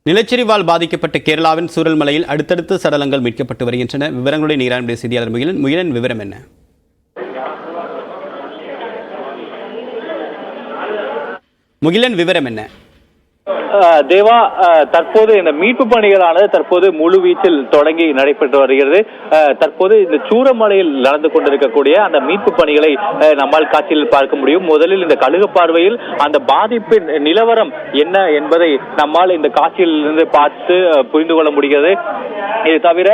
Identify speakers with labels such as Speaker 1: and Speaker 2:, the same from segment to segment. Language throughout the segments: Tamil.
Speaker 1: நிலச்சரிவால் பாதிக்கப்பட்ட கேரளாவின் சூரல்மலையில் அடுத்தடுத்து சடலங்கள் மீட்கப்பட்டு வருகின்றன. விவரங்களுடைய நீரான்முறை செய்தியாளர் முகிலன் விவரம் என்ன? முகிலன் விவரம் என்ன?
Speaker 2: தேவா, தற்போது இந்த மீட்பு பணிகளானது தற்போது முழு வீச்சில் தொடங்கி நடைபெற்று வருகிறது. தற்போது இந்த சூரமலையில் நடந்து கொண்டிருக்கக்கூடிய அந்த மீட்பு பணிகளை நம்மால் காட்சியில் பார்க்க முடியும். முதலில் இந்த கழுகு பார்வையில் அந்த பாதிப்பின் நிலவரம் என்ன என்பதை நம்மால் இந்த காட்சியில் இருந்து பார்த்து புரிந்து கொள்ள முடிகிறது. இது தவிர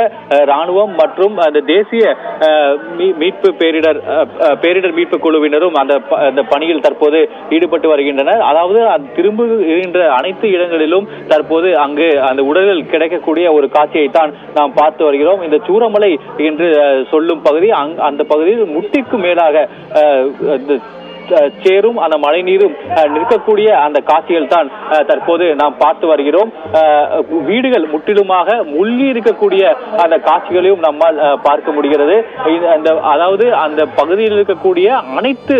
Speaker 2: ராணுவம் மற்றும் அந்த தேசிய மீட்பு பேரிடர் மீட்பு குழுவினரும் அந்த பணியில் தற்போது ஈடுபட்டு வருகின்றனர். அதாவது திரும்புகின்ற அனைத்து இடங்களிலும் தற்போது அங்கு அந்த உடல்கள் கிடைக்கக்கூடிய ஒரு காட்சியை தான் நாம் பார்த்து வருகிறோம். இந்த சூரமலை என்று சொல்லும் பகுதி, அந்த பகுதியில் முட்டிக்கு மேலாக சேரும் அந்த மழை நீரும் நிற்கக்கூடிய அந்த காட்சிகள் தான் தற்போது நாம் பார்த்து வருகிறோம். வீடுகள் முற்றிலுமாக முள்ளி இருக்கக்கூடிய அந்த காட்சிகளையும் நம்மால் பார்க்க முடிகிறது. அதாவது அந்த பகுதியில் இருக்கக்கூடிய அனைத்து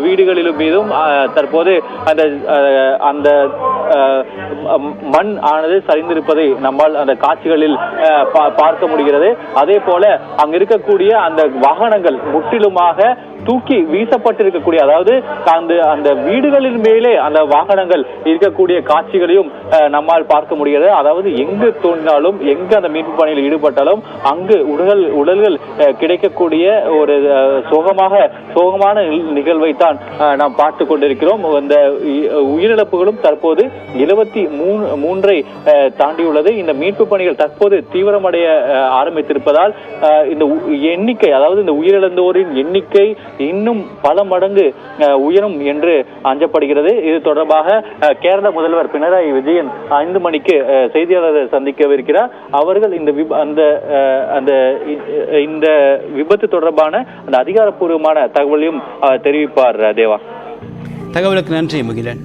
Speaker 2: வீடுகளிலும் மீதும் தற்போது அந்த மண் ஆனது சரிந்திருப்பதை நம்மால் அந்த காட்சிகளில் பார்க்க முடிகிறது. அதே போல அங்க இருக்கக்கூடிய அந்த வாகனங்கள் முற்றிலுமாக தூக்கி வீசப்பட்டிருக்கக்கூடிய, அதாவது அந்த வீடுகளின் மேலே அந்த வாகனங்கள் இருக்கக்கூடிய காட்சிகளையும் நம்மால் பார்க்க முடிகிறது. அதாவது எங்கு தோன்றினாலும், எங்கு அந்த மீட்பு பணியில் ஈடுபட்டாலும் அங்கு உடல்கள் கிடைக்கக்கூடிய ஒரு சோகமான நிகழ்வை தான் நாம் பார்த்து கொண்டிருக்கிறோம். இந்த உயிரிழப்புகளும் தற்போது 73 தாண்டியுள்ளது. இந்த மீட்பு பணிகள் தற்போது தீவிரமடைய ஆரம்பித்திருப்பதால் இந்த எண்ணிக்கை, அதாவது இந்த உயிரிழந்தோரின் எண்ணிக்கை இன்னும் பல மடங்கு உயரும் என்று அஞ்சப்படுகிறது. இது தொடர்பாக கேரள முதல்வர் பினராயி விஜயன் 5 மணிக்கு செய்தியாளரை சந்திக்கவிருக்கிறார். அவர்கள் இந்த விபத்து தொடர்பான அந்த அதிகாரப்பூர்வமான தகவலையும் தெரிவிப்பார். தேவா,
Speaker 1: தகவலுக்கு நன்றி முகிலன்.